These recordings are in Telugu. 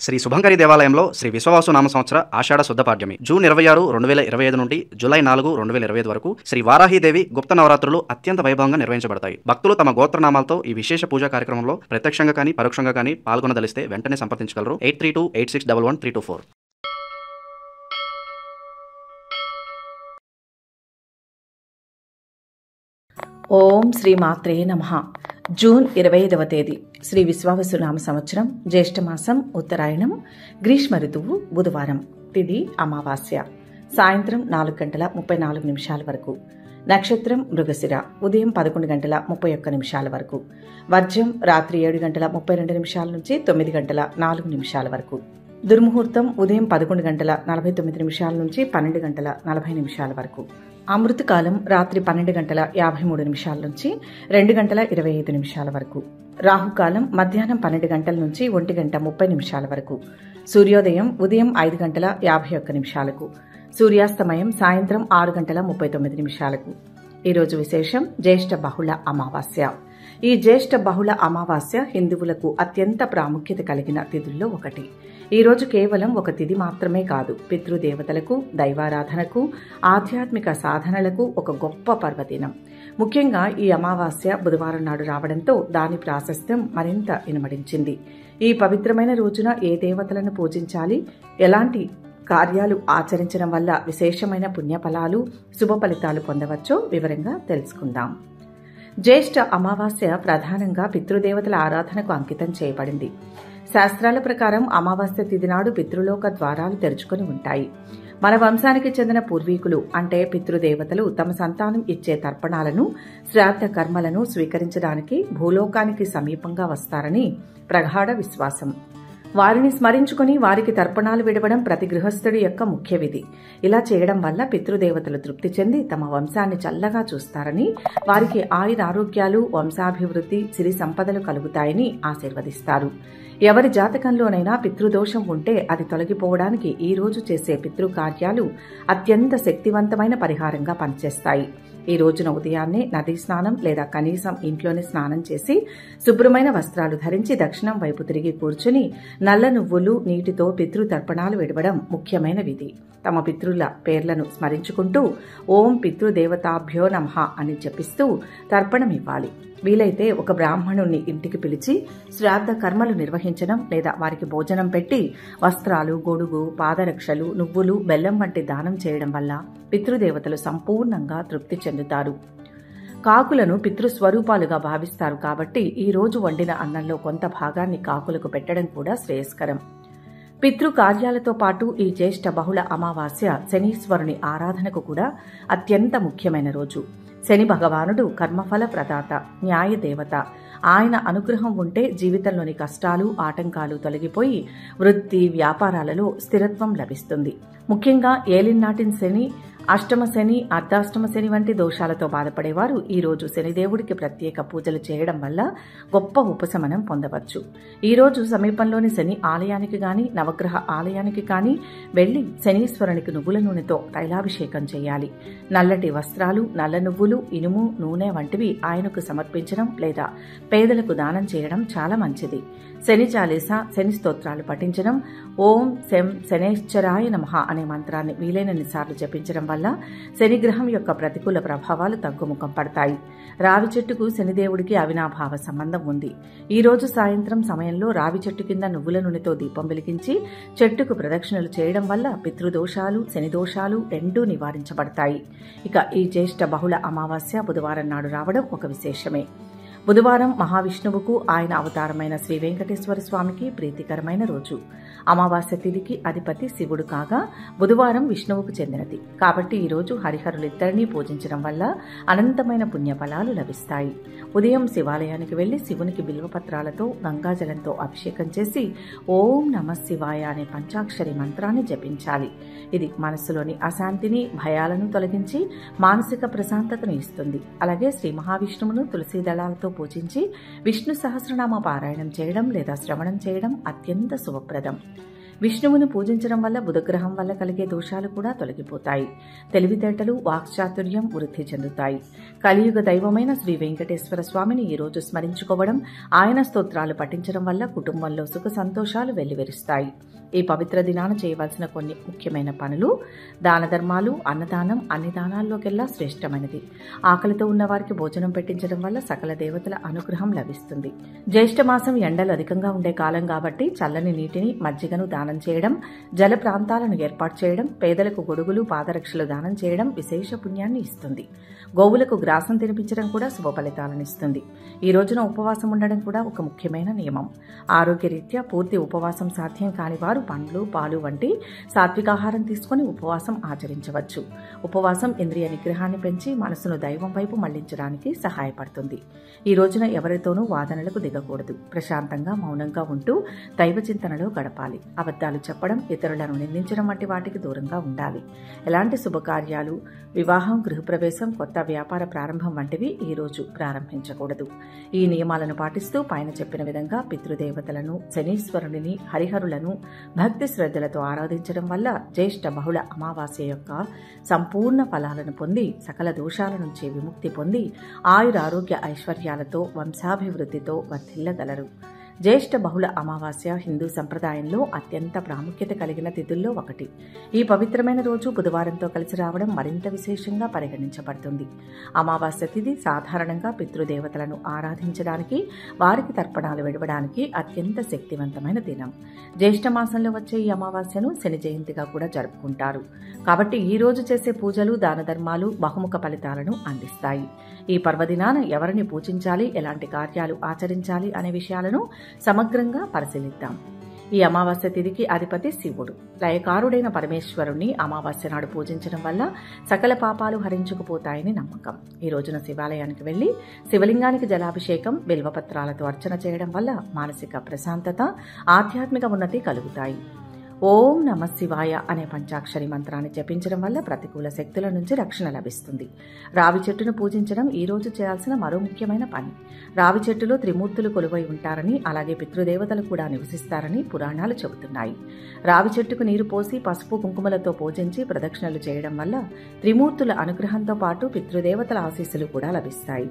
శ్రీ శుభంకరి దేవాలయంలో శ్రీ విశ్వవాసు నామ సంవత్సర ఆషాఢ శుద్ధ పాడ్యమి జూన్ 26, 2025 నుండి జూలై 4, 2025 వరకు శ్రీ వారాహీదేవి గుప్త నవరాత్రులు అత్యంత వైభవంగా నిర్వహించబడతాయి. భక్తులు తమ గోత్రనామాలతో ఈ విశేష పూజా కార్యక్రమంలో ప్రత్యక్షంగా కానీ పరోక్షంగా కానీ పాల్గొనదలిస్తే వెంటనే సంప్రదించగలరు. 8328611324. ఓం శ్రీ మాత్రే నమః. జూన్ 25వ తేదీ శ్రీ విశ్వావసునామ సంవత్సరం జ్యేష్ఠమాసం ఉత్తరాయణం గ్రీష్మ ఋతువు బుధవారం. తిథి అమావాస్య. సాయంత్రం 4:34 వరకు. నక్షత్రం మృగశిర. ఉదయం 11:31 వరకు. వర్జ్యం రాత్రి 7:32 నుంచి 9:04 వరకు. దుర్ముహూర్తం ఉదయం 11:49 నుంచి 12:40 వరకు. అమృతకాలం రాత్రి 12:53 నుంచి 2:25 వరకు. రాహుకాలం మధ్యాహ్నం 12 గంటల నుంచి 1:30 వరకు. సూర్యోదయం ఉదయం 5:51. సూర్యాస్తమయం సాయంత్రం 6:39. ఈరోజు విశేషం జ్యేష్ఠ బహుళ అమావాస్య. ఈ జ్యేష్ఠ బహుళ అమావాస్య హిందువులకు అత్యంత ప్రాముఖ్యత కలిగిన తిథుల్లో ఒకటి. ఈ రోజు కేవలం ఒక తిథి మాత్రమే కాదు, పితృదేవతలకు, దైవారాధనకు, ఆధ్యాత్మిక సాధనలకు ఒక గొప్ప పర్వదినం. ముఖ్యంగా ఈ అమావాస్య బుధవారం నాడు రావడంతో దాని ప్రాశస్త్యం మరింత ఇనుమడించింది. ఈ పవిత్రమైన రోజున ఏ దేవతలను పూజించాలి, ఎలాంటి కార్యాలు ఆచరించడం వల్ల విశేషమైన పుణ్యఫలాలు, శుభ ఫలితాలు పొందవచ్చో వివరంగా తెలుసుకుందాం. జ్యేష్ఠ అమావాస్య ప్రధానంగా పితృదేవతల ఆరాధనకు అంకితం చేయబడింది. శాస్త్రాల ప్రకారం అమావాస్య తిథి నాడు పితృలోక ద్వారాలు తెరుచుకొని ఉంటాయి. మన వంశానికి చెందిన పూర్వీకులు అంటే పితృదేవతలు తమ సంతానం ఇచ్చే తర్పణాలను, శ్రాద్ధ కర్మలను స్వీకరించడానికి భూలోకానికి సమీపంగా వస్తారని ప్రగాఢ విశ్వాసం. వారిని స్మరించుకుని వారికి తర్పణాలు విడవడం ప్రతి గృహస్థుడి యొక్క ముఖ్య విధి. ఇలా చేయడం వల్ల పితృదేవతలు తృప్తి చెంది తమ వంశాన్ని చల్లగా చూస్తారని, వారికి ఆయురారోగ్యాలు, వంశాభివృద్ధి, సిరి సంపదలు కలుగుతాయని ఆశీర్వదిస్తారు. ఎవరి జాతకంలోనైనా పితృదోషం ఉంటే అది తొలగిపోవడానికి ఈ రోజు చేసే పితృకార్యాలు అత్యంత శక్తివంతమైన పరిహారంగా పనిచేస్తాయి. ఈ రోజున ఉదయాన్నే నదీ స్నానం లేదా కనీసం ఇంట్లోనే స్నానం చేసి శుభ్రమైన వస్త్రాలు ధరించి దక్షిణం వైపు తిరిగి కూర్చుని నల్ల నువ్వులు, నీటితో పితృతర్పణాలు విడవడం ముఖ్యమైన విధి. తమ పితృల పేర్లను స్మరించుకుంటూ ఓం పితృదేవతాభ్యో నమః అని జపిస్తూ తర్పణమివ్వాలి. వీలైతే ఒక బ్రాహ్మణుణ్ణి ఇంటికి పిలిచి శ్రాద్ధ కర్మలు నిర్వహించడం లేదా వారికి భోజనం పెట్టి వస్త్రాలు, గొడుగు, పాదరక్షలు, నువ్వులు, బెల్లం వంటి దానం చేయడం వల్ల పితృదేవతలు సంపూర్ణంగా తృప్తి చెందుతారు. కాకులను పితృస్వరూపాలుగా భావిస్తారు కాబట్టి ఈ రోజు వండిన అన్నంలో కొంత భాగాన్ని కాకులకు పెట్టడం కూడా శ్రేయస్కరం. పితృ కార్యాలతో పాటు ఈ జ్యేష్ఠ బహుళ అమావాస్య శనీశ్వరుని ఆరాధనకు కూడా అత్యంత ముఖ్యమైన రోజు. శని భగవానుడు కర్మఫల ప్రదాత, న్యాయదేవత. ఆయన అనుగ్రహం ఉంటే జీవితంలోని కష్టాలు, ఆటంకాలు తొలగిపోయి వృత్తి, వ్యాపారాలలో స్థిరత్వం లభిస్తుంది. ముఖ్యంగా ఏలినాటిన శని, అష్టమ శని, అర్ధాష్టమ శని వంటి దోషాలతో బాధపడేవారు ఈ రోజు శనిదేవుడికి ప్రత్యేక పూజలు చేయడం వల్ల గొప్ప ఉపశమనం పొందవచ్చు. ఈ రోజు సమీపంలోని శని ఆలయానికి గాని, నవగ్రహ ఆలయానికి కానీ వెళ్లి శనీశ్వరునికి నువ్వుల నూనెతో తైలాభిషేకం చేయాలి. నల్లటి వస్త్రాలు, నల్ల నువ్వులు, ఇనుము, నూనె వంటివి ఆయనకు సమర్పించడం లేదా పేదలకు దానం చేయడం చాలా మంచిది. శని చాలీస, శని స్తోత్రాలు పఠించడం, ఓం శం శనేశ్వరాయ నమః అనే మంత్రాన్ని వీలైనన్ని సార్లు జపించడం వల్ల శనిగ్రహం యొక్క ప్రతికూల ప్రభావాలు తగ్గుముఖం పడతాయి. రావి చెట్టుకు శనిదేవుడికి అవినాభావ సంబంధం ఉంది. ఈ రోజు సాయంత్రం సమయంలో రావి చెట్టు కింద నువ్వుల నూనెతో దీపం వెలిగించి చెట్టుకు ప్రదక్షిణలు చేయడం వల్ల పితృదోషాలు, శనిదోషాలు రెండూ నివారించబడతాయి. ఇక ఈ జ్యేష్ఠ బహుళ అమావాస్య బుధవారం నాడు రావడం ఒక విశేషమే. బుధవారం మహావిష్ణువుకు, ఆయన అవతారమైన శ్రీ వెంకటేశ్వర స్వామికి ప్రీతికరమైన రోజు. అమావాస్య తిథికి అధిపతి శివుడు కాగా బుధవారం విష్ణువుకు చెందినది. కాబట్టి ఈరోజు హరిహరులిద్దరినీ పూజించడం వల్ల అనంతమైన పుణ్యఫలాలు లభిస్తాయి. ఉదయం శివాలయానికి వెళ్లి శివునికి బిల్వపత్రాలతో, గంగాజలంతో అభిషేకం చేసి ఓం నమః శివాయ అనే పంచాక్షరి మంత్రాన్ని జపించాలి. ఇది మనస్సులోని అశాంతిని, భయాలను తొలగించి మానసిక ప్రశాంతతను ఇస్తుంది. అలాగే శ్రీ మహావిష్ణువును తులసి దళాలతో పూజించి విష్ణు సహస్రనామ పారాయణం చేయడం లేదా శ్రవణం చేయడం అత్యంత శుభప్రదం. విష్ణువును పూజించడం వల్ల బుధగ్రహం వల్ల కలిగే దోషాలు కూడా తొలగిపోతాయి. తెలివితేటలు, వాక్చాతుర్యం వృద్ధి చెందుతాయి. కలియుగ దైవమైన శ్రీ వెంకటేశ్వర స్వామిని ఈ రోజు స్మరించుకోవడం, ఆయన స్తోత్రాలు పఠించడం వల్ల కుటుంబంలో సుఖ సంతోషాలు వెల్లివిరుస్తాయి. ఈ పవిత్ర దినాన చేయవలసిన కొన్ని ముఖ్యమైన పనులు: దాన ధర్మాలు, అన్నదానం అన్ని దానాల్లోకెల్లా శ్రేష్టమైనది. ఆకలితో ఉన్న వారికి భోజనం పెట్టించడం వల్ల సకల దేవతల అనుగ్రహం లభిస్తుంది. జ్యేష్ఠ మాసం ఎండలు అధికంగా ఉండే కాలం కాబట్టి చల్లని నీటిని, మజ్జిగను దానం చేయడం, జల ప్రాంతాలను ఏర్పాటు చేయడం, పేదలకు గొడుగులు, పాదరక్షలు దానం చేయడం విశేష పుణ్యాన్ని ఇస్తుంది. గోవులకు గ్రాసం తినిపించడం కూడా శుభ ఫలితాలను ఇస్తుంది. ఈ రోజున ఉపవాసం ఉండడం కూడా ఒక ముఖ్యమైన నియమం. ఆరోగ్యరీత్యా పూర్తి ఉపవాసం సాధ్యం కాని వారు పండ్లు, పాలు వంటి సాత్వికాహారం తీసుకుని ఉపవాసం ఆచరించవచ్చు. ఉపవాసం ఇంద్రియ నిగ్రహాన్ని పెంచి మనసును దైవం వైపు మళ్లించడానికి సహాయపడుతుంది. ఈ రోజున ఎవరితోనూ వాదనలకు దిగకూడదు. ప్రశాంతంగా మౌనంగా ఉంటూ దైవ చింతనలో గడపాలి. అబద్ధాలు చెప్పడం, ఇతరులను నిందించడం వంటి వాటికి దూరంగా ఉండాలి. ఎలాంటి శుభకార్యాలు, వివాహం, గృహప్రవేశం, కొత్త వ్యాపార ప్రారంభం వంటివి ఈ రోజు ప్రారంభించకూడదు. ఈ నియమాలను పాటిస్తూ పైన చెప్పిన విధంగా పితృదేవతలను, శనీశ్వరుడిని, హరిహరులను భక్తి శ్రద్ధలతో ఆరాధించడం వల్ల జ్యేష్ఠ బహుళ అమావాస్య యొక్క సంపూర్ణ ఫలాలను పొంది సకల దోషాల నుంచి విముక్తి పొంది ఆయురారోగ్య ఐశ్వర్యాలతో వంశాభివృద్ధితో వర్ధిల్లగలరు. జ్యేష్ఠ బహుళ అమావాస్య హిందూ సంప్రదాయంలో అత్యంత ప్రాముఖ్యత కలిగిన తిథుల్లో ఒకటి. ఈ పవిత్రమైన రోజు బుధవారంతో కలిసి రావడం మరింత విశేషంగా పరిగణించబడుతుంది. అమావాస్య తిథి సాధారణంగా పితృదేవతలను ఆరాధించడానికి, వారికి తర్పణాలు విడవడానికి అత్యంత శక్తివంతమైన దినం. జ్యేష్ఠ మాసంలో వచ్చే ఈ అమావాస్యను శని జయంతిగా కూడా జరుపుకుంటారు. కాబట్టి ఈ రోజు చేసే పూజలు, దాన ధర్మాలు బహుముఖ ఫలితాలను అందిస్తాయి. ఈ పర్వదినాన ఎవరిని పూజించాలి, ఎలాంటి కార్యాలు ఆచరించాలి అనే విషయాలను సమగ్రంగా పరిశీలిద్దాం. ఈ అమావాస్య తిథికి అధిపతి శివుడు. లయకారుడైన పరమేశ్వరుణ్ణి అమావాస్య నాడు పూజించడం వల్ల సకల పాపాలు హరించుకుపోతాయని నమ్మకం. ఈ రోజున శివాలయానికి వెళ్లి శివలింగానికి జలాభిషేకం, బిల్వపత్రాలతో అర్చన చేయడం వల్ల మానసిక ప్రశాంతత, ఆధ్యాత్మిక ఉన్నతి కలుగుతాయి. ఓం నమ శివాయ అనే పంచాక్షరి మంత్రాన్ని జపించడం వల్ల ప్రతికూల శక్తుల నుంచి రక్షణ లభిస్తుంది. రావి చెట్టును పూజించడం ఈ రోజు చేయాల్సిన మరో ముఖ్యమైన పని. రావి చెట్టులో త్రిమూర్తులు కొలువై ఉంటారని, అలాగే పితృదేవతలు కూడా నివసిస్తారని పురాణాలు చెబుతున్నాయి. రావి చెట్టుకు నీరు పోసి పసుపు కుంకుమలతో పూజించి ప్రదక్షిణలు చేయడం వల్ల త్రిమూర్తుల అనుగ్రహంతో పాటు పితృదేవతల ఆశీస్సులు కూడా లభిస్తాయి.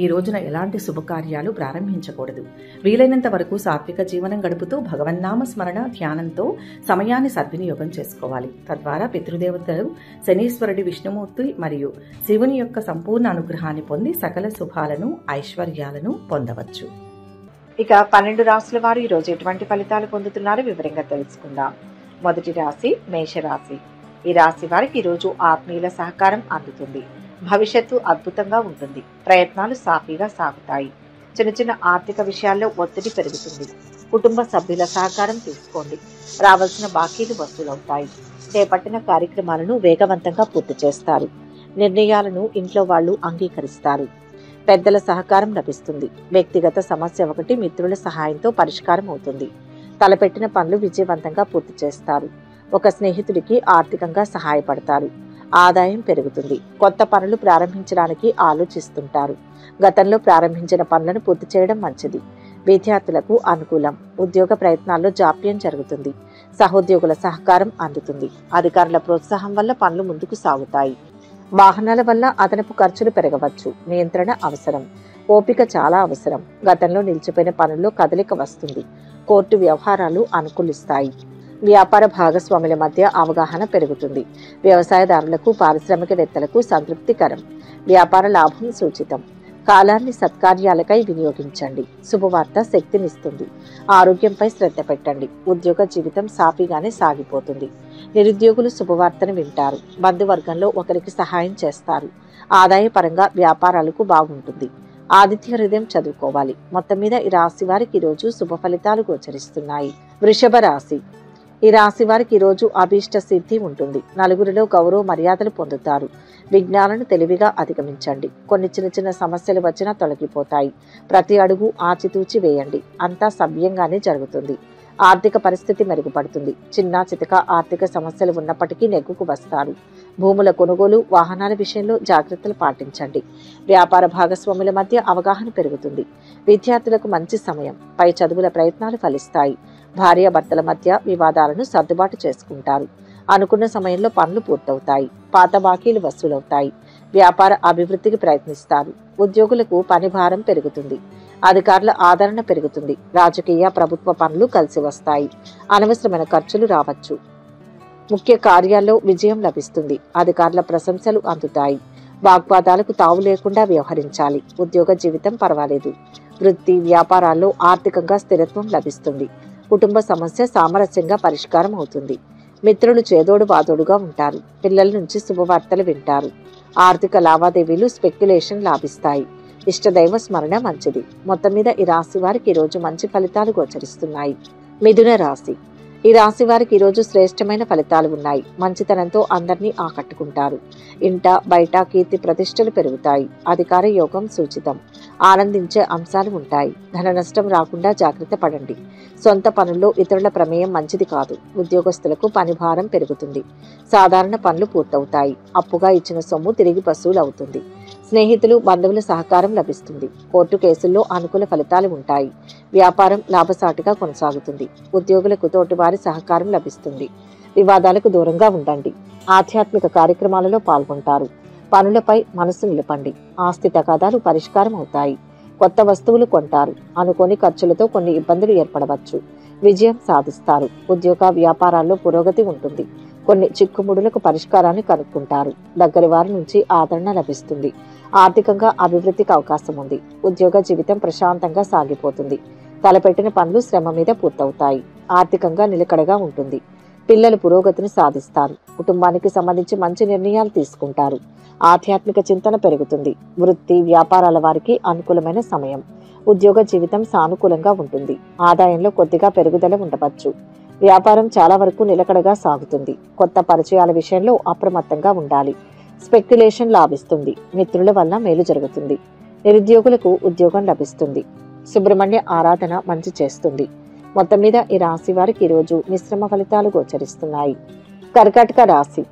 ఈ రోజున ఎలాంటి శుభకార్యాలు ప్రారంభించకూడదు. వీలైనంత వరకు సాత్విక జీవనం గడుపుతూ భగవన్నామ స్మరణ, ధ్యానంతో సమయాన్ని సద్వినియోగం చేసుకోవాలి. తద్వారా పితృదేవతలు, శనీశ్వరుడి, విష్ణుమూర్తి మరియు శివుని యొక్క సంపూర్ణ అనుగ్రహాన్ని పొంది సకల శుభాలను, ఐశ్వర్యాలను పొందవచ్చు. ఇక 12 రాశుల వారు ఈ రోజు ఎటువంటి ఫలితాలు పొందుతున్నారో వివరంగా తెలుసుకుందాం. మొదటి రాశి మేషరాశి. ఈ రాశి వారికి ఈరోజు ఆత్మీయుల సహకారం అందుతుంది. భవిష్యత్తు అద్భుతంగా ఉంటుంది. ప్రయత్నాలు సాఫీగా సాగుతాయి. చిన్న చిన్న ఆర్థిక విషయాల్లో ఒత్తిడి పెరుగుతుంది. కుటుంబ సభ్యుల సహకారం తీసుకోండి. రావాల్సిన బాకీలు వసూలవుతాయి. చేపట్టిన కార్యక్రమాలను వేగవంతంగా పూర్తి చేస్తారు. నిర్ణయాలను ఇంట్లో వాళ్ళు అంగీకరిస్తారు. పెద్దల సహకారం లభిస్తుంది. వ్యక్తిగత సమస్య ఒకటి మిత్రుల సహాయంతో పరిష్కారం అవుతుంది. తలపెట్టిన పనులు విజయవంతంగా పూర్తి చేస్తారు. ఒక స్నేహితుడికి ఆర్థికంగా సహాయపడతారు. ఆదాయం పెరుగుతుంది. కొత్త పనులు ప్రారంభించడానికి ఆలోచిస్తుంటారు. గతంలో ప్రారంభించిన పనులను పూర్తి చేయడం మంచిది. విద్యార్థులకు అనుకూలం. ఉద్యోగ ప్రయత్నాల్లో జాప్యం జరుగుతుంది. సహోద్యోగుల సహకారం అందుతుంది. అధికారుల ప్రోత్సాహం వల్ల పనులు ముందుకు సాగుతాయి. వాహనాల వల్ల అదనపు ఖర్చులు పెరగవచ్చు. నియంత్రణ అవసరం. ఓపిక చాలా అవసరం. గతంలో నిలిచిపోయిన పనుల్లో కదలిక వస్తుంది. కోర్టు వ్యవహారాలు అనుకూలిస్తాయి. వ్యాపార భాగస్వాముల మధ్య అవగాహన పెరుగుతుంది. వ్యవసాయదారులకు, పారిశ్రామికవేత్తలకు సంతృప్తికరం. వ్యాపార లాభం సూచితం. కాలాన్ని సత్కార్యాలకై వినియోగించండి. శుభవార్త శక్తినిస్తుంది. ఆరోగ్యంపై శ్రద్ధ పెట్టండి. ఉద్యోగ జీవితం సాఫీగానే సాగిపోతుంది. నిరుద్యోగులు శుభవార్తను వింటారు. బంధువర్గంలో ఒకరికి సహాయం చేస్తారు. ఆదాయపరంగా వ్యాపారాలకు బాగుంటుంది. ఆదిత్య హృదయం చదువుకోవాలి. మొత్తం మీద ఈ రాశి వారికి ఈరోజు శుభ ఫలితాలు గోచరిస్తున్నాయి. వృషభ రాశి. ఈ రాశి వారికి ఈరోజు అభీష్ట సిద్ధి ఉంటుంది. నలుగురిలో గౌరవ మర్యాదలు పొందుతారు. విఘ్నాలను తెలివిగా అధిగమించండి. కొన్ని చిన్న చిన్న సమస్యలు వచ్చినా తొలగిపోతాయి. ప్రతి అడుగు ఆచితూచి వేయండి. అంతా సవ్యంగానే జరుగుతుంది. ఆర్థిక పరిస్థితి మెరుగుపడుతుంది. చిన్న చితక ఆర్థిక సమస్యలు ఉన్నప్పటికీ నెగ్గుకు వస్తారు. భూముల కొనుగోలు, వాహనాల విషయంలో జాగ్రత్తలు పాటించండి. వ్యాపార భాగస్వాముల మధ్య అవగాహన పెరుగుతుంది. విద్యార్థులకు మంచి సమయం. పై చదువుల ప్రయత్నాలు ఫలిస్తాయి. భార్యాభర్తల మధ్య వివాదాలను సర్దుబాటు చేసుకుంటారు. అనుకున్న సమయంలో పనులు పూర్తవుతాయి. పాత బాకీలు వసూలవుతాయి. వ్యాపార అభివృద్ధికి ప్రయత్నిస్తారు. ఉద్యోగులకు పని భారం పెరుగుతుంది. అధికారుల ఆదరణ పెరుగుతుంది. రాజకీయ ప్రభుత్వ పనులు కలిసి వస్తాయి. అనవసరమైన ఖర్చులు రావచ్చు. ముఖ్య కార్యాల్లో విజయం లభిస్తుంది. అధికారుల ప్రశంసలు అందుతాయి. వాగ్వాదాలకు తావు లేకుండా వ్యవహరించాలి. ఉద్యోగ జీవితం పర్వాలేదు. వృత్తి వ్యాపారాల్లో ఆర్థికంగా స్థిరత్వం లభిస్తుంది. కుటుంబ సమస్య సామరస్యంగా పరిష్కారం అవుతుంది. మిత్రులు చేదోడు వాదోడుగా ఉంటారు. పిల్లల నుంచి శుభవార్తలు వింటారు. ఆర్థిక లావాదేవీలు స్పెక్యులేషన్ లాభిస్తాయి. ఇష్టదైవ స్మరణ మంచిది. మొత్తం మీద ఈ రాశి వారికి ఈరోజు మంచి ఫలితాలు గోచరిస్తున్నాయి. మిథున రాశి. ఈ రాశి వారికి ఈరోజు శ్రేష్టమైన ఫలితాలు ఉన్నాయి. మంచితనంతో అందరినీ ఆకట్టుకుంటారు. ఇంట బయట కీర్తి ప్రతిష్టలు పెరుగుతాయి. అధికార యోగం సూచితం. ఆనందించే అంశాలు ఉంటాయి. ధన నష్టం రాకుండా జాగ్రత్త పడండి. సొంత పనుల్లో ఇతరుల ప్రమేయం మంచిది కాదు. ఉద్యోగస్తులకు పని భారం పెరుగుతుంది. సాధారణ పనులు పూర్తవుతాయి. అప్పుగా ఇచ్చిన సొమ్ము తిరిగి వసూలు అవుతుంది. స్నేహితులు బంధువుల సహకారం లభిస్తుంది. కోర్టు కేసుల్లో అనుకూల ఫలితాలు ఉంటాయి. వ్యాపారం లాభసాటిగా కొనసాగుతుంది. ఉద్యోగులకు తోటివారి సహకారం లభిస్తుంది. వివాదాలకు దూరంగా ఉండండి. ఆధ్యాత్మిక కార్యక్రమాలలో పాల్గొంటారు. పనులపై మనసు నిలపండి. ఆస్తి తగాదాలు పరిష్కారం అవుతాయి. కొత్త వస్తువులు కొంటారు. అనుకోని ఖర్చులతో కొన్ని ఇబ్బందులు ఏర్పడవచ్చు. విజయం సాధిస్తారు. ఉద్యోగ వ్యాపారాల్లో పురోగతి ఉంటుంది. కొన్ని చిక్కుముడులకు పరిష్కారాన్ని కనుక్కుంటారు. దగ్గరి వారి నుంచి ఆదరణ లభిస్తుంది. ఆర్థికంగా అభివృద్ధికి అవకాశం ఉంది. ఉద్యోగ జీవితం ప్రశాంతంగా సాగిపోతుంది. తలపెట్టిన పనులు శ్రమ మీద పూర్తవుతాయి. ఆర్థికంగా నిలకడగా ఉంటుంది. పిల్లలు పురోగతిని సాధిస్తారు. కుటుంబానికి సంబంధించి మంచి నిర్ణయాలు తీసుకుంటారు. ఆధ్యాత్మిక చింతన పెరుగుతుంది. వృత్తి వ్యాపారాల వారికి అనుకూలమైన సమయం. ఉద్యోగ జీవితం సానుకూలంగా ఉంటుంది. ఆదాయంలో కొద్దిగా పెరుగుదల ఉండవచ్చు. వ్యాపారం చాలా వరకు నిలకడగా సాగుతుంది. కొత్త పరిచయాల విషయంలో అప్రమత్తంగా ఉండాలి. స్పెక్యులేషన్ లాభిస్తుంది. మిత్రుల వల్ల మేలు జరుగుతుంది. నిరుద్యోగులకు ఉద్యోగం లభిస్తుంది. సుబ్రహ్మణ్య ఆరాధన మంచి చేస్తుంది. మొత్తం మీద ఈ రాశి వారికి ఈరోజు మిశ్రమ ఫలితాలు గోచరిస్తున్నాయి. కర్కాటక రాశి.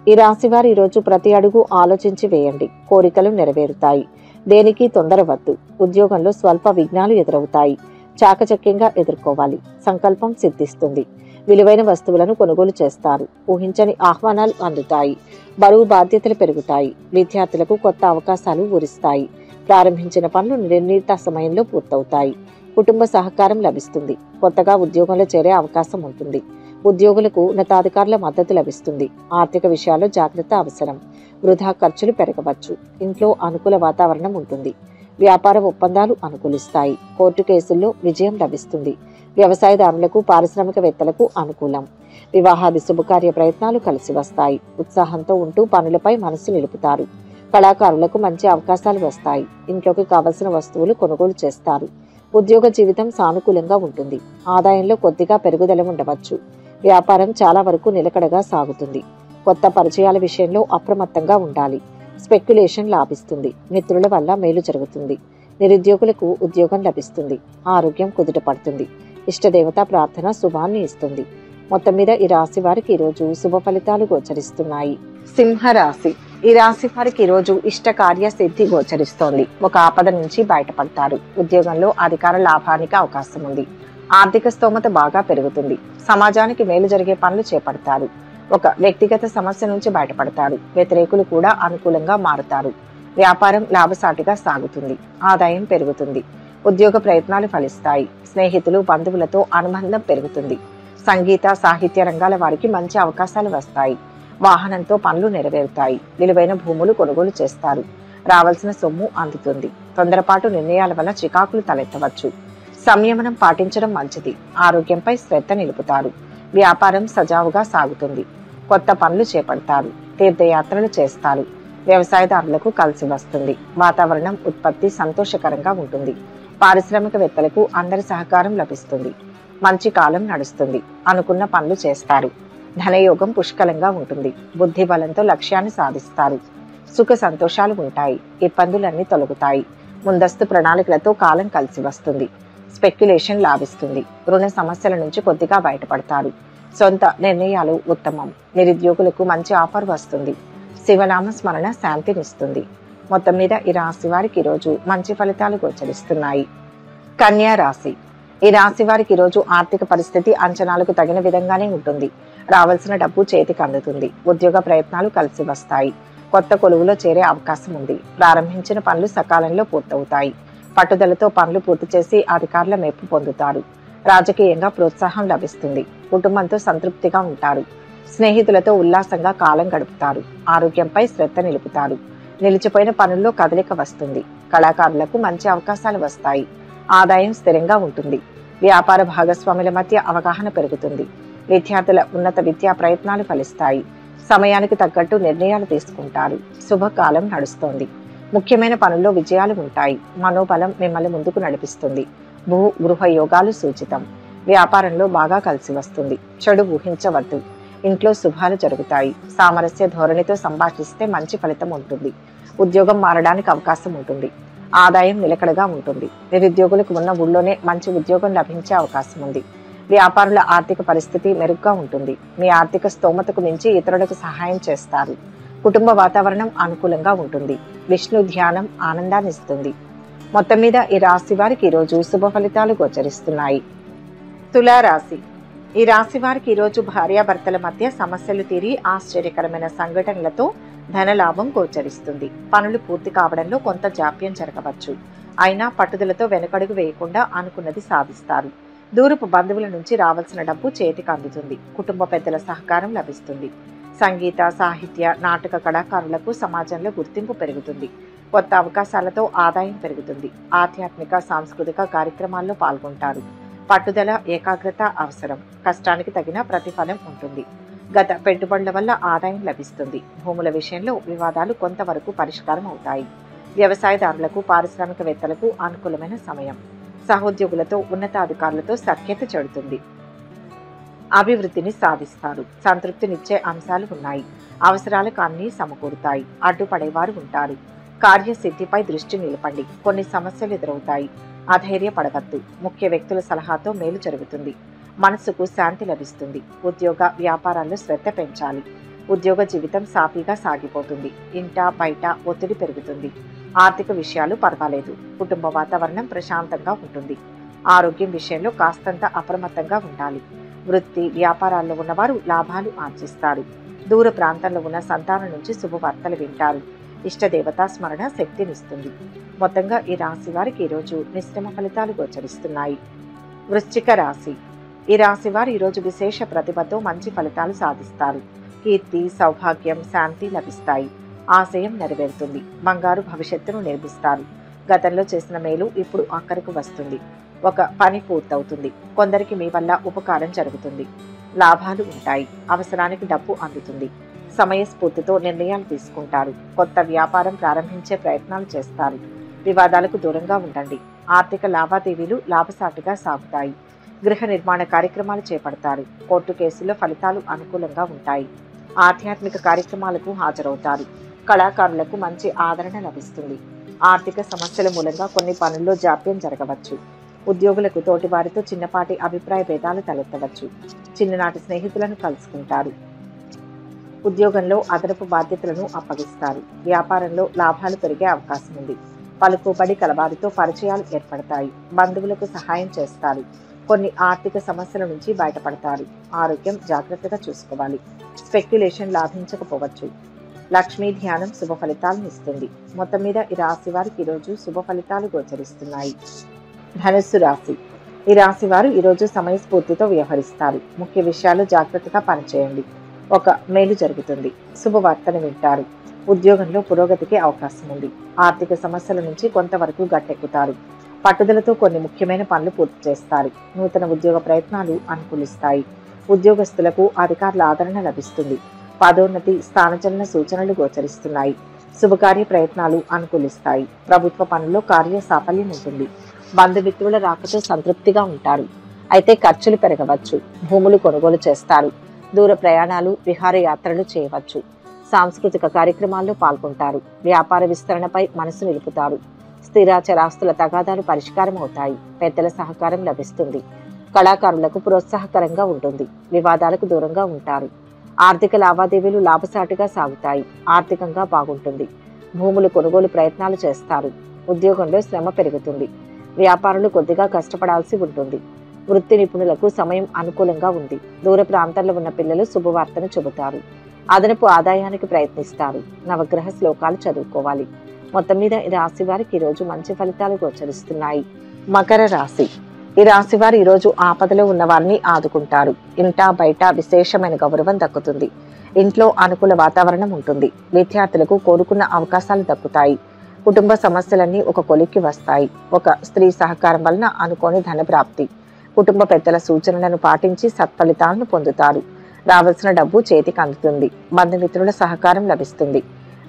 ఈ రాశి వారు ఈరోజు ప్రతి అడుగు ఆలోచించి వేయండి. కోరికలు నెరవేరుతాయి. దేనికి తొందర వద్దు. ఉద్యోగంలో స్వల్ప విఘ్నాలు ఎదురవుతాయి. చాకచక్యంగా ఎదుర్కోవాలి. సంకల్పం సిద్ధిస్తుంది. విలువైన వస్తువులను కొనుగోలు చేస్తారు. ఊహించని ఆహ్వానాలు అందుతాయి. బరువు బాధ్యతలు పెరుగుతాయి. విద్యార్థులకు కొత్త అవకాశాలు ఊరిస్తాయి. ప్రారంభించిన పనులు నిర్ణీత సమయంలో పూర్తవుతాయి. కుటుంబ సహకారం లభిస్తుంది. కొత్తగా ఉద్యోగంలో చేరే అవకాశం ఉంటుంది. ఉద్యోగులకు ఉన్నతాధికారుల మద్దతు లభిస్తుంది. ఆర్థిక విషయాల్లో జాగ్రత్త అవసరం. వృధా ఖర్చులు పెరగవచ్చు. ఇంట్లో అనుకూల వాతావరణం ఉంటుంది. వ్యాపార ఒప్పందాలు అనుకూలిస్తాయి. కోర్టు కేసుల్లో విజయం లభిస్తుంది. వ్యవసాయదారులకు పారిశ్రామికవేత్తలకు అనుకూలం. వివాహాది శుభకార్య ప్రయత్నాలు కలిసి వస్తాయి. ఉత్సాహంతో ఉంటూ పనులపై మనసు నిలుపుతారు. కళాకారులకు మంచి అవకాశాలు వస్తాయి. ఇంట్లోకి కావలసిన వస్తువులు కొనుగోలు చేస్తారు. ఉద్యోగ జీవితం సానుకూలంగా ఉంటుంది. ఆదాయంలో కొద్దిగా పెరుగుదల ఉండవచ్చు. వ్యాపారం చాలా వరకు నిలకడగా సాగుతుంది. కొత్త పరిచయాల విషయంలో అప్రమత్తంగా ఉండాలి. స్పెక్యులేషన్ లాభిస్తుంది. మిత్రుల వల్ల మేలు జరుగుతుంది. నిరుద్యోగులకు ఉద్యోగం లభిస్తుంది. ఆరోగ్యం కుదుట పడుతుంది. ఇష్టదేవత ప్రార్థన శుభాన్ని ఇస్తుంది. మొత్తం మీద ఈ రాశి వారికి ఈరోజు శుభ ఫలితాలు గోచరిస్తున్నాయి. సింహరాశి. ఈ రాశి వారికి ఈరోజు ఇష్ట కార్య సిద్ధి గోచరిస్తోంది. ఒక ఆపద నుంచి బయటపడతారు. ఉద్యోగంలో అధికార లాభానికి అవకాశం ఉంది. ఆర్థిక స్తోమత బాగా పెరుగుతుంది. సమాజానికి మేలు జరిగే పనులు చేపడతారు. ఒక వ్యక్తిగత సమస్య నుంచి బయటపడతారు. వ్యతిరేకులు కూడా అనుకూలంగా మారుతారు. వ్యాపారం లాభసాటిగా సాగుతుంది. ఆదాయం పెరుగుతుంది. ఉద్యోగ ప్రయత్నాలు ఫలిస్తాయి. స్నేహితులు బంధువులతో అనుబంధం పెరుగుతుంది. సంగీత సాహిత్య రంగాల వారికి మంచి అవకాశాలు వస్తాయి. వాహనంతో పనులు నెరవేరుతాయి. విలువైన భూములు కొనుగోలు చేస్తారు. రావాల్సిన సొమ్ము అందుతుంది. తొందరపాటు నిర్ణయాల వల్ల చికాకులు తలెత్తవచ్చు. సంయమనం పాటించడం మంచిది. ఆరోగ్యంపై శ్రద్ధ నిలుపుతారు. వ్యాపారం సజావుగా సాగుతుంది. కొత్త పనులు చేపడతారు. తీర్థయాత్రలు చేస్తారు. వ్యవసాయదారులకు కలిసి వస్తుంది. వాతావరణం ఉత్పత్తి సంతోషకరంగా ఉంటుంది. పారిశ్రామికవేత్తలకు అందరి సహకారం లభిస్తుంది. మంచి కాలం నడుస్తుంది. అనుకున్న పనులు చేస్తారు. ధనయోగం పుష్కలంగా ఉంటుంది. బుద్ధి బలంతో లక్ష్యాన్ని సాధిస్తారు. సుఖ సంతోషాలు ఉంటాయి. ఇబ్బందులన్నీ తొలగుతాయి. ముందస్తు ప్రణాళికలతో కాలం కలిసి వస్తుంది. స్పెక్యులేషన్ లాభిస్తుంది. రుణ సమస్యల నుంచి కొద్దిగా బయటపడతారు. సొంత నిర్ణయాలు ఉత్తమం. నిరుద్యోగులకు మంచి ఆఫర్ వస్తుంది. శివనామ స్మరణ శాంతినిస్తుంది. మొత్తం మీద ఈ రాశి వారికి ఈరోజు మంచి ఫలితాలు గోచరిస్తున్నాయి. కన్యా రాశి. ఈ రాశి వారికి ఈరోజు ఆర్థిక పరిస్థితి అంచనాలకు తగిన విధంగానే ఉంటుంది. రావాల్సిన డబ్బు చేతికి అందుతుంది. ఉద్యోగ ప్రయత్నాలు కలిసి వస్తాయి. కొత్త కొలువులో చేరే అవకాశం ఉంది. ప్రారంభించిన పనులు సకాలంలో పూర్తవుతాయి. పట్టుదలతో పనులు పూర్తి చేసి అధికారుల మెప్పు పొందుతారు. రాజకీయంగా ప్రోత్సాహం లభిస్తుంది. కుటుంబంతో సంతృప్తిగా ఉంటారు. స్నేహితులతో ఉల్లాసంగా కాలం గడుపుతారు. ఆరోగ్యంపై శ్రద్ధ నిలుపుతారు. నిలిచిపోయిన పనుల్లో కదలిక వస్తుంది. కళాకారులకు మంచి అవకాశాలు వస్తాయి. ఆదాయం స్థిరంగా ఉంటుంది. వ్యాపార భాగస్వాముల మధ్య అవగాహన పెరుగుతుంది. విద్యార్థుల ఉన్నత విద్యా ప్రయత్నాలు ఫలిస్తాయి. సమయానికి తగ్గట్టు నిర్ణయాలు తీసుకుంటారు. శుభకాలం నడుస్తోంది. ముఖ్యమైన పనుల్లో విజయాలు ఉంటాయి. మనోబలం మిమ్మల్ని ముందుకు నడిపిస్తుంది. భూ గృహ యోగాలు సూచితం. వ్యాపారంలో బాగా కలిసి వస్తుంది. చెడు ఊహించవద్దు. ఇంట్లో శుభాలు జరుగుతాయి. సామరస్య ధోరణితో సంభాషిస్తే మంచి ఫలితం ఉంటుంది. ఉద్యోగం మారడానికి అవకాశం ఉంటుంది. ఆదాయం నిలకడగా ఉంటుంది. నిరుద్యోగులకు ఉన్న ఊళ్ళోనే మంచి ఉద్యోగం లభించే అవకాశం ఉంది. వ్యాపారుల ఆర్థిక పరిస్థితి మెరుగ్గా ఉంటుంది. మీ ఆర్థిక స్తోమతకు మించి ఇతరులకు సహాయం చేస్తారు. కుటుంబ వాతావరణం అనుకూలంగా ఉంటుంది. విష్ణు ధ్యానం ఆనందాన్ని ఇస్తుంది. మొత్తం మీద ఈ రాశి వారికి ఈరోజు శుభ ఫలితాలు గోచరిస్తున్నాయి. తులారాశి. ఈ రాశి వారికి ఈరోజు భార్యాభర్తల మధ్య సమస్యలు తీరి ఆశ్చర్యకరమైన సంఘటనలతో ధనలాభం గోచరిస్తుంది. పనులు పూర్తి కావడంలో కొంత జాప్యం జరగవచ్చు. అయినా పట్టుదలతో వెనకడుగు వేయకుండా అనుకున్నది సాధిస్తారు. దూరపు బంధువుల నుంచి రావాల్సిన డబ్బు చేతికి అందుతుంది. కుటుంబ పెద్దల సహకారం లభిస్తుంది. సంగీత, సాహిత్య, నాటక కళాకారులకు సమాజంలో గుర్తింపు పెరుగుతుంది. కొత్త అవకాశాలతో ఆదాయం పెరుగుతుంది. ఆధ్యాత్మిక, సాంస్కృతిక కార్యక్రమాల్లో పాల్గొంటారు. పట్టుదల, ఏకాగ్రత అవసరం. కష్టానికి తగిన ప్రతిఫలం ఉంటుంది. గత పెట్టుబడుల వల్ల ఆదాయం లభిస్తుంది. భూముల విషయంలో వివాదాలు కొంతవరకు పరిష్కారం అవుతాయి. వ్యవసాయదారులకు, పారిశ్రామికవేత్తలకు అనుకూలమైన సమయం. సహోద్యోగులతో, ఉన్నతాధికారులతో సఖ్యత చెడుతుంది. అభివృద్ధిని సాధిస్తారు. సంతృప్తినిచ్చే అంశాలు ఉన్నాయి. అవసరాలకు అన్నీ సమకూరుతాయి. అడ్డుపడేవారు ఉంటారు. కార్యసిద్ధిపై దృష్టి నిలపండి. కొన్ని సమస్యలు ఎదురవుతాయి. అధైర్యపడవద్దు. ముఖ్య వ్యక్తుల సలహాతో మేలు జరుగుతుంది. మనసుకు శాంతి లభిస్తుంది. ఉద్యోగ వ్యాపారాల్లో శ్రద్ధ పెంచాలి. ఉద్యోగ జీవితం సాఫీగా సాగిపోతుంది. ఇంట బయట ఒత్తిడి పెరుగుతుంది. ఆర్థిక విషయాలు పర్వాలేదు. కుటుంబ వాతావరణం ప్రశాంతంగా ఉంటుంది. ఆరోగ్యం విషయంలో కాస్తంత అప్రమత్తంగా ఉండాలి. వృత్తి వ్యాపారాల్లో ఉన్నవారు లాభాలు ఆర్జిస్తారు. దూర ప్రాంతంలో ఉన్న సంతానం నుంచి శుభవార్తలు వింటారు. ఇష్టదేవతా స్మరణ శక్తినిస్తుంది. మొత్తంగా ఈ రాశి వారికి ఈరోజు మిశ్రమ ఫలితాలు గోచరిస్తున్నాయి. వృశ్చిక రాశి. ఈ రాశి వారు ఈరోజు విశేష ప్రతిభతో మంచి ఫలితాలు సాధిస్తారు. కీర్తి, సౌభాగ్యం, శాంతి లభిస్తాయి. ఆశయం నెరవేరుతుంది. బంగారు భవిష్యత్తును నిర్మిస్తారు. గతంలో చేసిన మేలు ఇప్పుడు అక్కరకు వస్తుంది. ఒక పని పూర్తవుతుంది. కొందరికి మీ వల్ల ఉపకారం జరుగుతుంది. లాభాలు ఉంటాయి. అవసరానికి డబ్బు అందుతుంది. సమయస్ఫూర్తితో నిర్ణయాలు తీసుకుంటారు. కొత్త వ్యాపారం ప్రారంభించే ప్రయత్నాలు చేస్తారు. వివాదాలకు దూరంగా ఉండండి. ఆర్థిక లావాదేవీలు లాభసాటిగా సాగుతాయి. గృహ నిర్మాణ కార్యక్రమాలు చేపడతారు. కోర్టు కేసుల్లో ఫలితాలు అనుకూలంగా ఉంటాయి. ఆధ్యాత్మిక కార్యక్రమాలకు హాజరవుతారు. కళాకారులకు మంచి ఆదరణ లభిస్తుంది. ఆర్థిక సమస్యల మూలంగా కొన్ని పనుల్లో జాప్యం జరగవచ్చు. ఉద్యోగులకు తోటివారితో చిన్నపాటి అభిప్రాయ భేదాలు తలెత్తవచ్చు. చిన్ననాటి స్నేహితులను కలుసుకుంటారు. ఉద్యోగంలో అదనపు బాధ్యతలను అప్పగిస్తారు. వ్యాపారంలో లాభాలు పెరిగే అవకాశం ఉంది. పలుకుబడి కలవారితో పరిచయాలు ఏర్పడతాయి. బంధువులకు సహాయం చేస్తారు. కొన్ని ఆర్థిక సమస్యల నుంచి బయటపడతారు. ఆరోగ్యం జాగ్రత్తగా చూసుకోవాలి. స్పెక్యులేషన్ లాభించకపోవచ్చు. లక్ష్మీ ధ్యానం శుభ ఫలితాలను ఇస్తుంది. మొత్తం మీద ఈ రాశి వారికి ఈరోజు శుభ ఫలితాలు గోచరిస్తున్నాయి. ధనుస్సు రాశి. ఈ రాశి వారు ఈరోజు సమయస్ఫూర్తితో వ్యవహరిస్తారు. ముఖ్య విషయాలు జాగ్రత్తగా పనిచేయండి. ఒక మేలు జరుగుతుంది. శుభవార్తను వింటారు. ఉద్యోగంలో పురోగతికి అవకాశం ఉంది. ఆర్థిక సమస్యల నుంచి కొంతవరకు గట్టెక్కుతారు. పట్టుదలతో కొన్ని ముఖ్యమైన పనులు పూర్తి చేస్తారు. నూతన ఉద్యోగ ప్రయత్నాలు అనుకూలిస్తాయి. ఉద్యోగస్తులకు అధికారుల ఆదరణ లభిస్తుంది. పదోన్నతి, స్థానచలన సూచనలు గోచరిస్తున్నాయి. శుభకార్య ప్రయత్నాలు అనుకూలిస్తాయి. ప్రభుత్వ పనుల్లో కార్య సాఫల్యం ఉంటుంది. బంధుమిత్రుల రాకతో సంతృప్తిగా ఉంటారు. అయితే ఖర్చులు పెరగవచ్చు. భూములు కొనుగోలు చేస్తారు. దూర ప్రయాణాలు, విహారయాత్రలు చేయవచ్చు. సాంస్కృతిక కార్యక్రమాల్లో పాల్గొంటారు. వ్యాపార విస్తరణపై మనసు నిలుపుతారు. స్థిరాచరాస్తుల తగాదాలు పరిష్కారం అవుతాయి. పెద్దల సహకారం లభిస్తుంది. కళాకారులకు ప్రోత్సాహకరంగా ఉంటుంది. వివాదాలకు దూరంగా ఉంటారు. ఆర్థిక లావాదేవీలు లాభసాటిగా సాగుతాయి. ఆర్థికంగా బాగుంటుంది. భూములు కొనుగోలు ప్రయత్నాలు చేస్తారు. ఉద్యోగంలో శ్రమ పెరుగుతుంది. వ్యాపారులు కొద్దిగా కష్టపడాల్సి ఉంటుంది. వృత్తి నిపుణులకు సమయం అనుకూలంగా ఉంది. దూర ప్రాంతాల్లో ఉన్న పిల్లలు శుభవార్తను చెబుతారు. అదనపు ఆదాయానికి ప్రయత్నిస్తారు. నవగ్రహ శ్లోకాలు చదువుకోవాలి. మొత్తం మీద ఈ రాశి వారికి ఈరోజు మంచి ఫలితాలు గోచరిస్తున్నాయి. మకర రాశి. ఈ రాశి వారు ఈరోజు ఆపదలో ఉన్న వారిని ఆదుకుంటారు. ఇంటా బయట విశేషమైన గౌరవం దక్కుతుంది. ఇంట్లో అనుకూల వాతావరణం ఉంటుంది. విద్యార్థులకు కోరుకున్న అవకాశాలు దక్కుతాయి. కుటుంబ సమస్యలన్నీ ఒక కొలిక్కి వస్తాయి. ఒక స్త్రీ సహకారం వలన అనుకోని ధన ప్రాప్తి. కుటుంబ పెద్దల సూచనలను పాటించి సత్ఫలితాలను పొందుతారు. రావాల్సిన డబ్బు చేతికి అందుతుంది. బంధుమిత్రుల సహకారం లభిస్తుంది.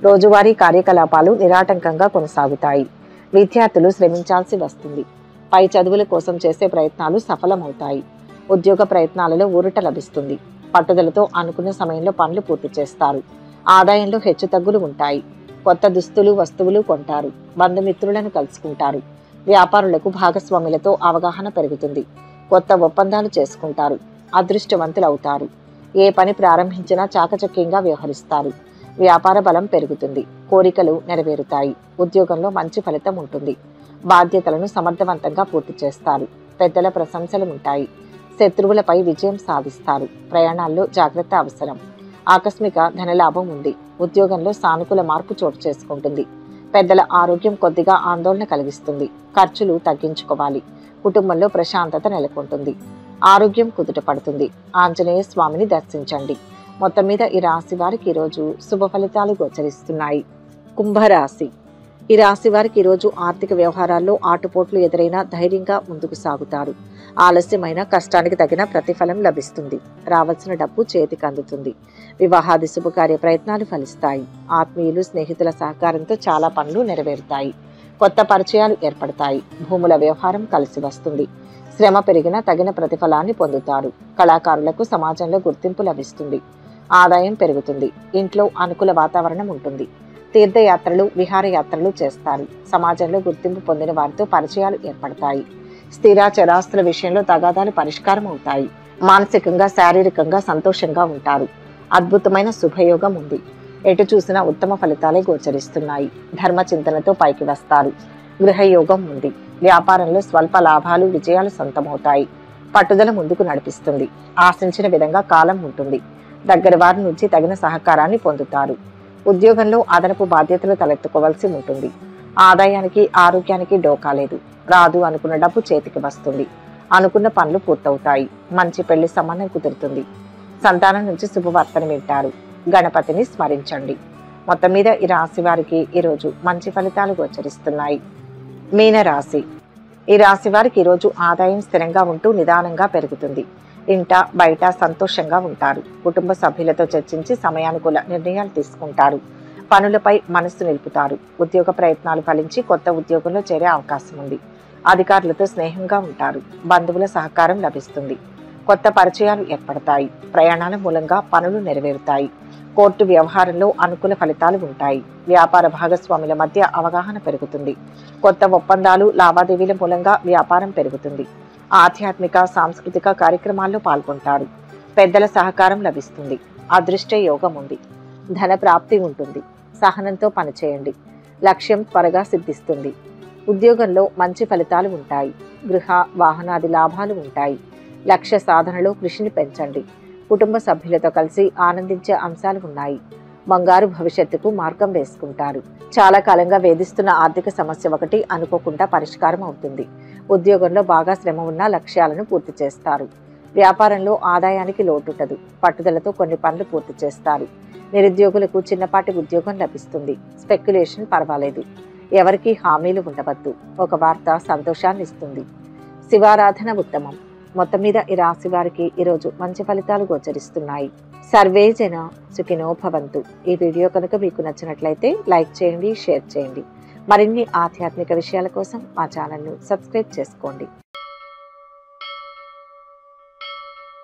రోజువారీ కార్యకలాపాలు నిరాటంకంగా కొనసాగుతాయి. విద్యార్థులు శ్రమించాల్సి వస్తుంది. పై చదువుల కోసం చేసే ప్రయత్నాలు సఫలమవుతాయి. ఉద్యోగ ప్రయత్నాలలో ఊరట లభిస్తుంది. పట్టుదలతో అనుకున్న సమయంలో పనులు పూర్తి చేస్తారు. ఆదాయంలో హెచ్చుతగ్గులు ఉంటాయి. కొత్త దుస్తులు వస్తువులు కొంటారు. బంధుమిత్రులను కలుసుకుంటారు. వ్యాపారులకు భాగస్వాములతో అవగాహన పెరుగుతుంది. కొత్త ఒప్పందాలు చేసుకుంటారు. అదృష్టవంతులు అవుతారు. ఏ పని ప్రారంభించినా చాకచక్యంగా వ్యవహరిస్తారు. వ్యాపార బలం పెరుగుతుంది. కోరికలు నెరవేరుతాయి. ఉద్యోగంలో మంచి ఫలితం ఉంటుంది. బాధ్యతలను సమర్థవంతంగా పూర్తి చేస్తారు. పెద్దల ప్రశంసలు ఉంటాయి. శత్రువులపై విజయం సాధిస్తారు. ప్రయాణాల్లో జాగ్రత్త అవసరం. ఆకస్మిక ధనలాభం ఉంది. ఉద్యోగంలో సానుకూల మార్పు చోటు చేసుకుంటుంది. పెద్దల ఆరోగ్యం కొద్దిగా ఆందోళన కలిగిస్తుంది. ఖర్చులు తగ్గించుకోవాలి. కుటుంబంలో ప్రశాంతత నెలకొంటుంది. ఆరోగ్యం కుదుట పడుతుంది. ఆంజనేయ స్వామిని దర్శించండి. మొత్తం మీద ఈ రాశి వారికి ఈరోజు శుభ ఫలితాలు గోచరిస్తున్నాయి. కుంభరాశి. ఈ రాశి వారికి ఈరోజు ఆర్థిక వ్యవహారాల్లో ఆటుపోట్లు ఎదురైనా ధైర్యంగా ముందుకు సాగుతారు. ఆలస్యమైన కష్టానికి తగిన ప్రతిఫలం లభిస్తుంది. రావాల్సిన డబ్బు చేతికి అందుతుంది. వివాహాది శుభకార్య ప్రయత్నాలు ఫలిస్తాయి. ఆత్మీయులు స్నేహితుల సహకారంతో చాలా పనులు నెరవేరుతాయి. కొత్త పరిచయాలు ఏర్పడతాయి. భూముల వ్యవహారం కలిసి వస్తుంది. శ్రమ పెరిగినా తగిన ప్రతిఫలాన్ని పొందుతారు. కళాకారులకు సమాజంలో గుర్తింపు లభిస్తుంది. ఆదాయం పెరుగుతుంది. ఇంట్లో అనుకూల వాతావరణం ఉంటుంది. తీర్థయాత్రలు విహారయాత్రలు చేస్తారు. సమాజంలో గుర్తింపు పొందిన వారితో పరిచయాలు ఏర్పడతాయి. స్థిర చరాస్తుల విషయంలో తగాదాలు పరిష్కారం అవుతాయి. మానసికంగా శారీరకంగా సంతోషంగా ఉంటారు. అద్భుతమైన శుభయోగం ఉంది. ఎటు చూసినా ఉత్తమ ఫలితాలే గోచరిస్తున్నాయి. ధర్మ చింతనతో పైకి వస్తారు. గృహయోగం ఉంది. వ్యాపారంలో స్వల్ప లాభాలు విజయాలు సొంతమవుతాయి. పట్టుదల ముందుకు నడిపిస్తుంది. ఆశించిన విధంగా కాలం ఉంటుంది. దగ్గర వారి నుంచి తగిన సహకారాన్ని పొందుతారు. ఉద్యోగంలో అదనపు బాధ్యతలు తలెత్తుకోవాల్సి ఉంటుంది. ఆదాయానికి ఆరోగ్యానికి డోకా లేదు. రాదు అనుకున్న డబ్బు చేతికి వస్తుంది. అనుకున్న పనులు పూర్తవుతాయి. మంచి పెళ్లి సంబంధం కుదురుతుంది. సంతానం నుంచి శుభవార్తను వింటారు. గణపతిని స్మరించండి. మొత్తం మీద ఈ రాశి వారికి ఈరోజు మంచి ఫలితాలు గోచరిస్తున్నాయి. మీనరాశి. ఈ రాశి వారికి ఈరోజు ఆదాయం స్థిరంగా ఉంటూ నిదానంగా పెరుగుతుంది. ఇంట బయట సంతోషంగా ఉంటారు. కుటుంబ సభ్యులతో చర్చించి సమయానుకూల నిర్ణయాలు తీసుకుంటారు. పనులపై మనస్సు నిలుపుతారు. ఉద్యోగ ప్రయత్నాలు ఫలించి కొత్త ఉద్యోగంలో చేరే అవకాశం ఉంది. అధికారులతో స్నేహంగా ఉంటారు. బంధువుల సహకారం లభిస్తుంది. కొత్త పరిచయాలు ఏర్పడతాయి. ప్రయాణాల మూలంగా పనులు నెరవేరుతాయి. కోర్టు వ్యవహారంలో అనుకూల ఫలితాలు ఉంటాయి. వ్యాపార భాగస్వాముల మధ్య అవగాహన పెరుగుతుంది. కొత్త ఒప్పందాలు లావాదేవీల మూలంగా వ్యాపారం పెరుగుతుంది. ఆధ్యాత్మిక సాంస్కృతిక కార్యక్రమాల్లో పాల్గొంటారు. పెద్దల సహకారం లభిస్తుంది. అదృష్ట యోగం ఉంది. ధన ప్రాప్తి ఉంటుంది. సహనంతో పనిచేయండి. లక్ష్యం త్వరగా సిద్ధిస్తుంది. ఉద్యోగంలో మంచి ఫలితాలు ఉంటాయి. గృహ వాహనాది లాభాలు ఉంటాయి. లక్ష్య సాధనలో కృషిని పెంచండి. కుటుంబ సభ్యులతో కలిసి ఆనందించే అంశాలు ఉన్నాయి. బంగారు భవిష్యత్తుకు మార్గం వేసుకుంటారు. చాలా కాలంగా వేధిస్తున్న ఆర్థిక సమస్య ఒకటి అనుకోకుండా పరిష్కారం అవుతుంది. ఉద్యోగంలో బాగా శ్రమ ఉన్న లక్ష్యాలను పూర్తి చేస్తారు. వ్యాపారంలో ఆదాయానికి లోటుండదు. పట్టుదలతో కొన్ని పనులు పూర్తి చేస్తారు. నిరుద్యోగులకు చిన్నపాటి ఉద్యోగం లభిస్తుంది. స్పెక్యులేషన్ పర్వాలేదు. ఎవరికి హామీలు ఉండవద్దు. ఒక వార్త సంతోషాన్ని ఇస్తుంది. శివారాధన ఉత్తమం. మొత్తం మీద ఈ రాశి వారికి ఈరోజు మంచి ఫలితాలు గోచరిస్తున్నాయి. సర్వే జన సుఖినో భవంతు. ఈ వీడియో కనుక మీకు నచ్చినట్లయితే లైక్ చేయండి, షేర్ చేయండి. మరిన్ని ఆధ్యాత్మిక విషయాల కోసం మా ఛానల్ను సబ్స్క్రైబ్ చేసుకోండి.